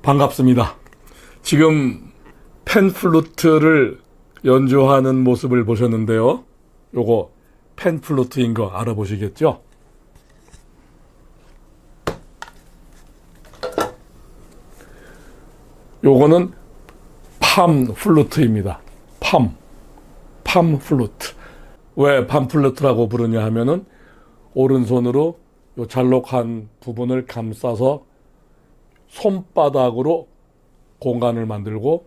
반갑습니다. 지금 팬플루트를 연주하는 모습을 보셨는데요. 요거 팬플루트인 거 알아보시겠죠? 요거는 팜플루트입니다. 팜플루트. 왜 팜플루트라고 부르냐 하면은 오른손으로 요 잘록한 부분을 감싸서 손바닥으로 공간을 만들고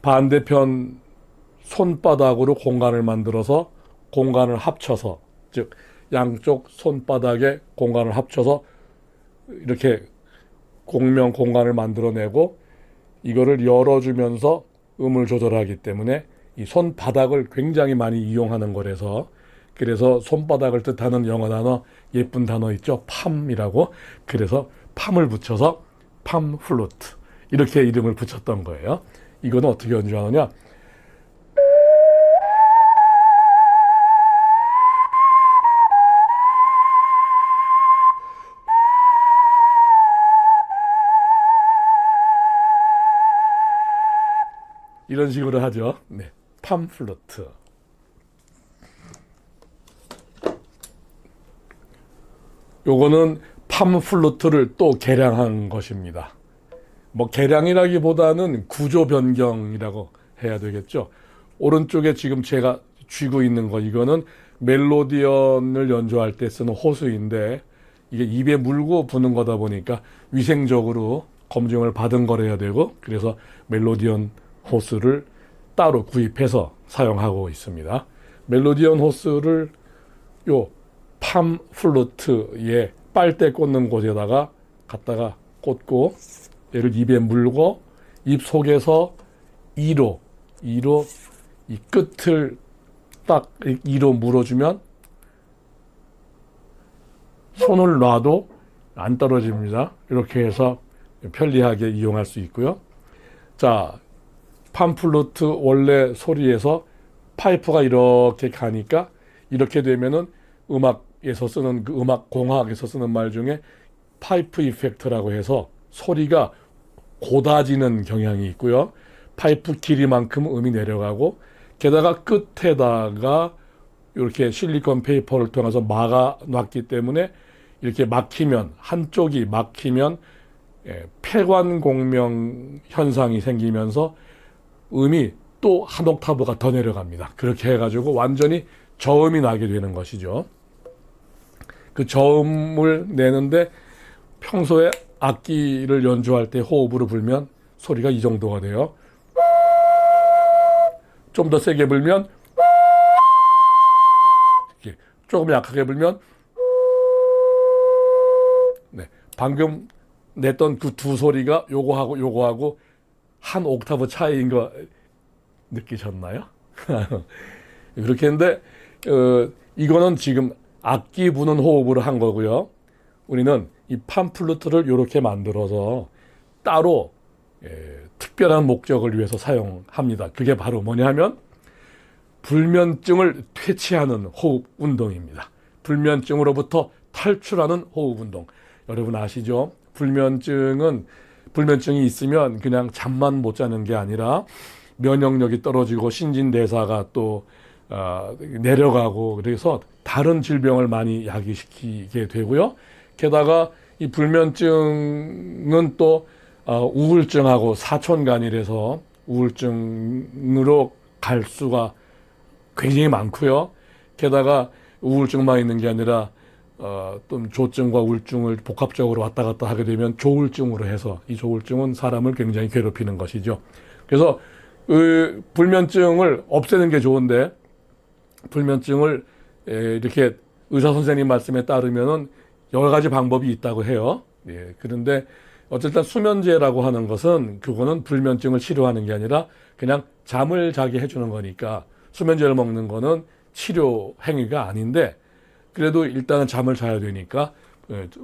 반대편 손바닥으로 공간을 만들어서 공간을 합쳐서, 즉 양쪽 손바닥에 공간을 합쳐서 이렇게 공명 공간을 만들어내고 이거를 열어주면서 음을 조절하기 때문에 이 손바닥을 굉장히 많이 이용하는 거라서, 그래서 손바닥을 뜻하는 영어 단어, 예쁜 단어 있죠? 팜이라고. 그래서 팜을 붙여서 팜플루트, 이렇게 이름을 붙였던 거예요. 이거는 어떻게 연주하느냐? 이런 식으로 하죠. 네, 팜플루트. 요거는 팜플루트를 또 개량한 것입니다. 뭐 개량이라기보다는 구조 변경이라고 해야 되겠죠. 오른쪽에 지금 제가 쥐고 있는 거, 이거는 멜로디언을 연주할 때 쓰는 호수인데 이게 입에 물고 부는 거다 보니까 위생적으로 검증을 받은 거래야 되고, 그래서 멜로디언 호스를 따로 구입해서 사용하고 있습니다. 멜로디언 호스를 요 팜플루트에 빨대 꽂는 곳에다가 갖다가 꽂고 얘를 입에 물고 입 속에서 2로 이 끝을 딱 2로 물어주면 손을 놔도 안 떨어집니다. 이렇게 해서 편리하게 이용할 수 있고요. 자, 팜플루트 원래 소리에서 파이프가 이렇게 가니까 이렇게 되면은 음악에서 쓰는 그 음악 공학에서 쓰는 말 중에 파이프 이펙트라고 해서 소리가 고다지는 경향이 있고요. 파이프 길이만큼 음이 내려가고, 게다가 끝에다가 이렇게 실리콘 페이퍼를 통해서 막아 놨기 때문에 이렇게 막히면, 한쪽이 막히면 폐관 공명 현상이 생기면서 음이 또 한 옥타브가 더 내려갑니다. 그렇게 해가지고 완전히 저음이 나게 되는 것이죠. 그 저음을 내는데 평소에 악기를 연주할 때 호흡으로 불면 소리가 이 정도가 돼요. 좀 더 세게 불면, 이렇게 조금 약하게 불면, 네, 방금 냈던 그 두 소리가 요거하고 한 옥타브 차이인 거 느끼셨나요? 그렇게 했는데 이거는 지금 악기 부는 호흡으로 한 거고요. 우리는 이 팜플루트를 이렇게 만들어서 따로 특별한 목적을 위해서 사용합니다. 그게 바로 뭐냐 하면 불면증을 퇴치하는 호흡 운동입니다. 불면증으로부터 탈출하는 호흡 운동. 여러분 아시죠? 불면증이 있으면 그냥 잠만 못 자는 게 아니라 면역력이 떨어지고 신진대사가 또 내려가고, 그래서 다른 질병을 많이 야기시키게 되고요. 게다가 이 불면증은 또 우울증하고 사촌간이라서 우울증으로 갈 수가 굉장히 많고요. 게다가 우울증만 있는 게 아니라 또 조증과 우울증을 복합적으로 왔다 갔다 하게 되면 조울증으로 해서, 이 조울증은 사람을 굉장히 괴롭히는 것이죠. 그래서 불면증을 없애는 게 좋은데, 불면증을 이렇게 의사 선생님 말씀에 따르면은 여러 가지 방법이 있다고 해요. 예, 그런데 어쨌든 수면제라고 하는 것은, 그거는 불면증을 치료하는 게 아니라 그냥 잠을 자게 해주는 거니까, 수면제를 먹는 거는 치료 행위가 아닌데, 그래도 일단은 잠을 자야 되니까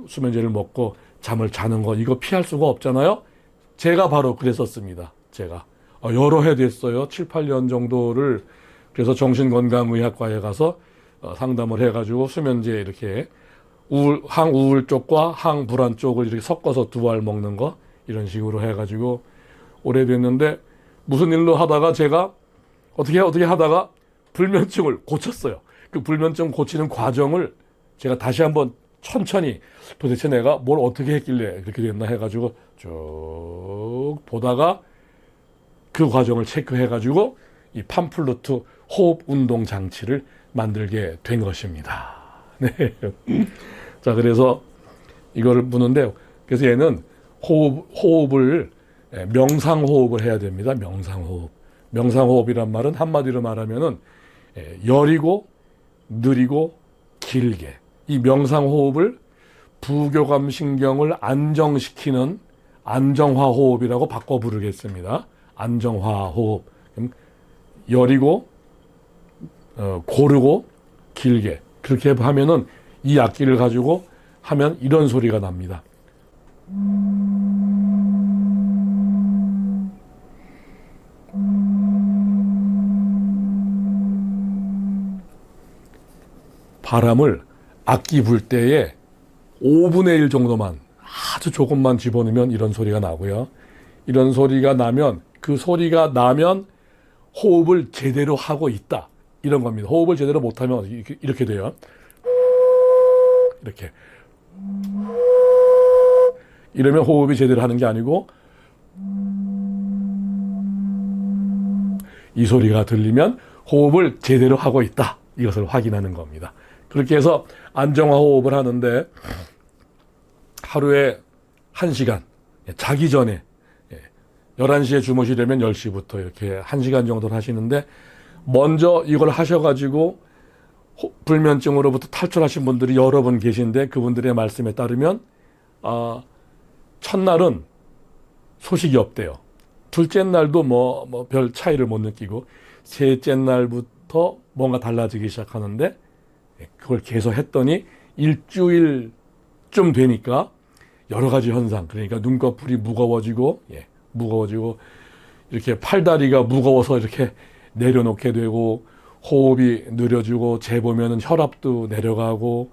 수면제를 먹고 잠을 자는 거, 이거 피할 수가 없잖아요. 제가 바로 그랬었습니다. 제가 여러 해 됐어요. 7, 8년 정도를. 그래서 정신건강의학과에 가서 상담을 해가지고 수면제 이렇게 항우울 쪽과 항불안 쪽을 이렇게 섞어서 두 알 먹는 거, 이런 식으로 해가지고 오래됐는데 무슨 일로 하다가 제가 어떻게 하다가 불면증을 고쳤어요. 그 불면증 고치는 과정을 제가 다시 한번 천천히 도대체 내가 뭘 어떻게 했길래 그렇게 됐나 해가지고 쭉 보다가 그 과정을 체크해가지고 이 팜플루트 호흡 운동 장치를 만들게 된 것입니다. 네. 자, 그래서 이거를 부는데, 그래서 얘는 호흡을 명상호흡을 해야 됩니다. 명상호흡. 명상호흡이란 말은 한마디로 말하면은 여리고 느리고 길게, 이 명상호흡을 부교감 신경을 안정시키는 안정화호흡이라고 바꿔 부르겠습니다. 안정화호흡. 여리고 고르고 길게, 그렇게 하면은 이 악기를 가지고 하면 이런 소리가 납니다. 바람을 악기 불 때에 5분의 1 정도만, 아주 조금만 집어넣으면 이런 소리가 나고요. 이런 소리가 나면, 그 소리가 나면 호흡을 제대로 하고 있다, 이런 겁니다. 호흡을 제대로 못하면 이렇게 돼요. 이렇게. 이러면 호흡이 제대로 하는 게 아니고, 이 소리가 들리면 호흡을 제대로 하고 있다, 이것을 확인하는 겁니다. 그렇게 해서 안정화 호흡을 하는데 하루에 1시간, 자기 전에 11시에 주무시려면 10시부터 이렇게 1시간 정도를 하시는데, 먼저 이걸 하셔가지고 불면증으로부터 탈출하신 분들이 여러 분 계신데, 그분들의 말씀에 따르면 첫날은 소식이 없대요. 둘째 날도 뭐 별 차이를 못 느끼고, 셋째 날부터 뭔가 달라지기 시작하는데, 그걸 계속 했더니 일주일쯤 되니까 여러 가지 현상, 그러니까 눈꺼풀이 무거워지고 이렇게 팔다리가 무거워서 이렇게 내려놓게 되고, 호흡이 느려지고, 재보면은 혈압도 내려가고,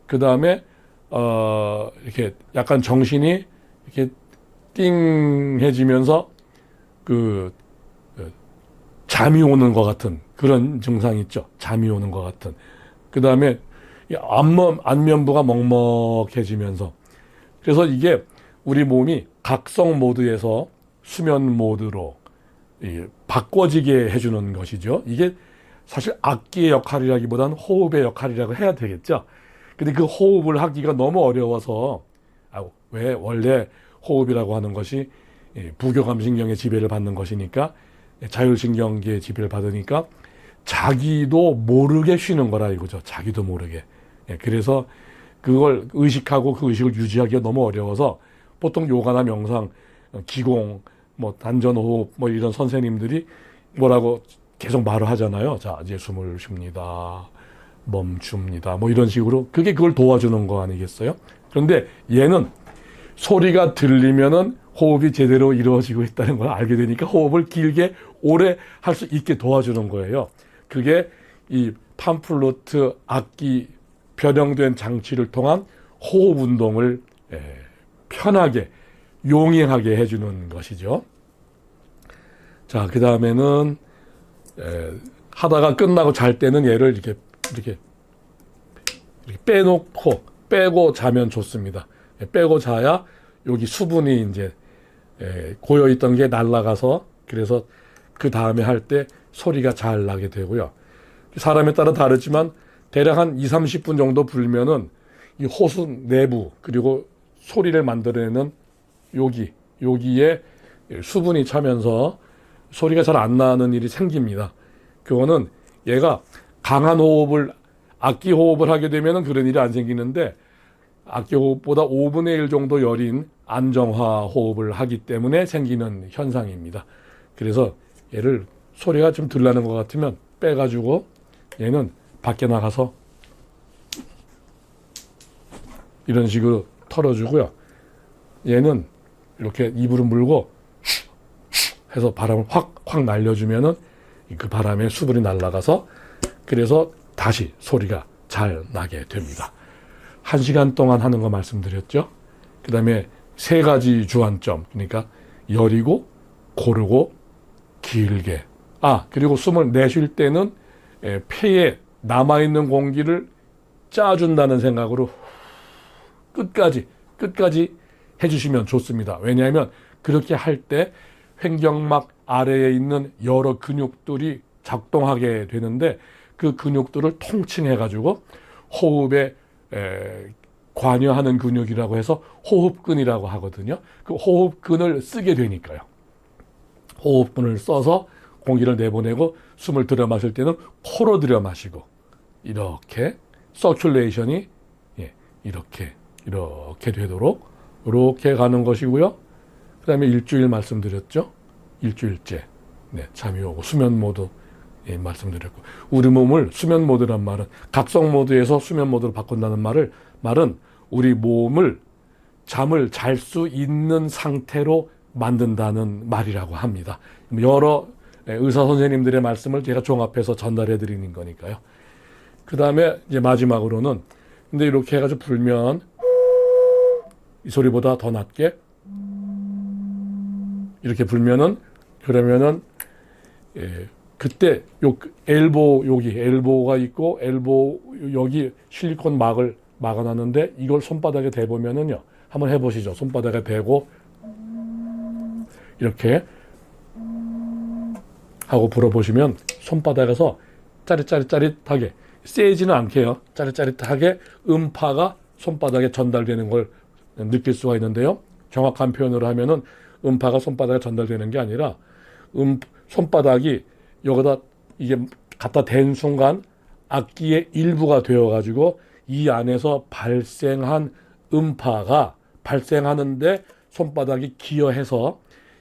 그 다음에 이렇게 약간 정신이 이렇게 띵해지면서 잠이 오는 것 같은 그런 증상 있죠. 잠이 오는 것 같은. 그 다음에 안면부가 먹먹해지면서, 그래서 이게 우리 몸이 각성 모드에서 수면 모드로 바꿔지게 해주는 것이죠. 이게 사실 악기의 역할이라기보다는 호흡의 역할이라고 해야 되겠죠. 근데 그 호흡을 하기가 너무 어려워서, 왜 원래 호흡이라고 하는 것이 부교감신경의 지배를 받는 것이니까, 자율신경계의 지배를 받으니까 자기도 모르게 쉬는 거라 이거죠. 자기도 모르게. 그래서 그걸 의식하고 그 의식을 유지하기가 너무 어려워서, 보통 요가나 명상, 기공, 단전호흡 이런 선생님들이 뭐라고 계속 말을 하잖아요. 자, 이제 숨을 쉽니다, 멈춥니다, 이런 식으로. 그걸 도와주는 거 아니겠어요? 그런데 얘는 소리가 들리면은 호흡이 제대로 이루어지고 있다는 걸 알게 되니까 호흡을 길게 오래 할 수 있게 도와주는 거예요. 그게 이 팜플루트 악기 변형된 장치를 통한 호흡 운동을 편하게 용이하게 해주는 것이죠. 자, 그 다음에는 하다가 끝나고 잘 때는 얘를 이렇게 빼고 자면 좋습니다. 빼고 자야 여기 수분이 이제 고여있던 게 날아가서, 그래서 그 다음에 할 때 소리가 잘 나게 되고요. 사람에 따라 다르지만 대략 한 20-30분 정도 불면은 이 호수 내부, 그리고 소리를 만들어내는 여기에 수분이 차면서 소리가 잘 안 나는 일이 생깁니다. 그거는 얘가 강한 호흡을, 악기 호흡을 하게 되면은 그런 일이 안 생기는데, 악기 호흡보다 5분의 1 정도 여린 안정화 호흡을 하기 때문에 생기는 현상입니다. 그래서 얘를 소리가 좀 덜 나는 것 같으면 빼가지고 얘는 밖에 나가서 이런 식으로 털어주고요. 얘는 이렇게 입으로 물고 해서 바람을 확 날려주면은 그 바람에 수분이 날아가서, 그래서 다시 소리가 잘 나게 됩니다. 1시간 동안 하는 거 말씀드렸죠. 그 다음에 세 가지 주안점. 그러니까 여리고 고르고 길게. 그리고 숨을 내쉴 때는 폐에 남아있는 공기를 짜준다는 생각으로 끝까지 해주시면 좋습니다. 왜냐하면 그렇게 할 때 횡격막 아래에 있는 여러 근육들이 작동하게 되는데 그 근육들을 통칭해가지고 호흡에 관여하는 근육이라고 해서 호흡근이라고 하거든요. 그 호흡근을 쓰게 되니까요. 호흡근을 써서 공기를 내보내고 숨을 들여 마실 때는 코로 들여 마시고 이렇게 서큘레이션이 이렇게 되도록 이렇게 가는 것이고요. 그 다음에 일주일 말씀드렸죠. 일주일째 잠이 오고 수면 모드 말씀드렸고, 우리 몸을 수면 모드란 말은 각성 모드에서 수면 모드로 바꾼다는 말은 우리 몸을 잠을 잘 수 있는 상태로 만든다는 말이라고 합니다. 여러 의사 선생님들의 말씀을 제가 종합해서 전달해 드리는 거니까요. 그 다음에 이제 마지막으로는 근데 이렇게 해가지고 불면 이 소리보다 더 낮게 이렇게 불면은 그러면은 그때 엘보가 있고 엘보 여기 실리콘 막을 막아놨는데 이걸 손바닥에 대보면은요, 한번 해보시죠. 손바닥에 대고 이렇게 하고 불어보시면 손바닥에서 짜릿짜릿하게, 세지는 않게요. 짜릿짜릿하게 음파가 손바닥에 전달되는 걸 느낄 수가 있는데요. 정확한 표현으로 하면은 음파가 손바닥에 전달되는 게 아니라 손바닥이 여기다 이게 갖다 댄 순간 악기의 일부가 되어가지고 이 안에서 발생한 음파가 발생하는데 손바닥이 기여해서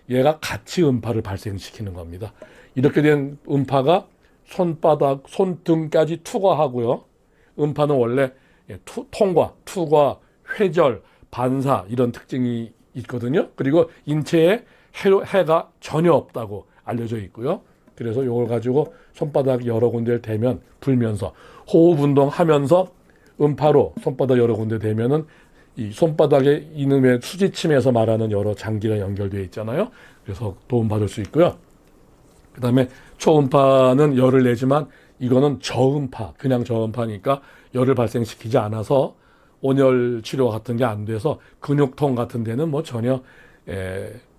얘가 같이 음파를 발생시키는 겁니다. 이렇게 된 음파가 손등까지 투과하고요. 음파는 원래 통과, 투과, 회절, 반사 이런 특징이 있거든요. 그리고 인체에 해가 전혀 없다고 알려져 있고요. 그래서 이걸 가지고 손바닥 여러 군데를 대면 불면서 호흡 운동하면서 음파로 손바닥 여러 군데 대면은 이 손바닥에 이놈의 수지침에서 말하는 여러 장기랑 연결되어 있잖아요. 그래서 도움받을 수 있고요. 그 다음에 초음파는 열을 내지만 이거는 저음파, 그냥 저음파니까 열을 발생시키지 않아서 온열 치료 같은 게 안 돼서 근육통 같은 데는 뭐 전혀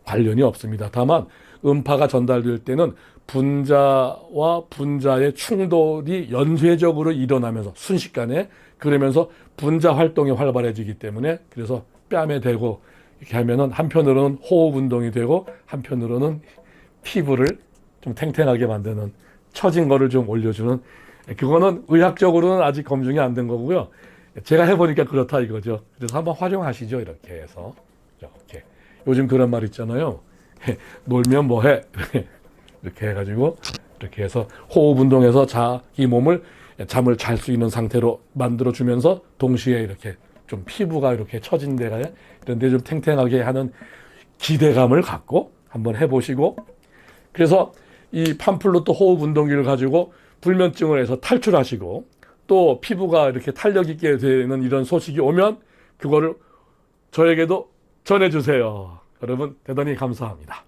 관련이 없습니다. 다만 음파가 전달될 때는 분자와 분자의 충돌이 연쇄적으로 일어나면서 순식간에, 그러면서 분자 활동이 활발해지기 때문에, 그래서 뺨에 대고 이렇게 하면은 한편으로는 호흡 운동이 되고 한편으로는 피부를 좀 탱탱하게 만드는, 처진 거를 좀 올려주는, 그거는 의학적으로는 아직 검증이 안 된 거고요. 제가 해보니까 그렇다 이거죠. 그래서 한번 활용하시죠. 이렇게 해서. 이렇게. 요즘 그런 말 있잖아요. 놀면 뭐해? 이렇게 해가지고 이렇게 해서 호흡 운동해서 자기 몸을 잠을 잘 수 있는 상태로 만들어주면서 동시에 이렇게 좀 피부가 이렇게 처진 데가 이런 데 좀 탱탱하게 하는 기대감을 갖고 한번 해보시고, 그래서 이 팜플루트 호흡 운동기를 가지고 불면증을 해서 탈출하시고 또 피부가 이렇게 탄력 있게 되는 이런 소식이 오면 그거를 저에게도 전해주세요. 여러분 대단히 감사합니다.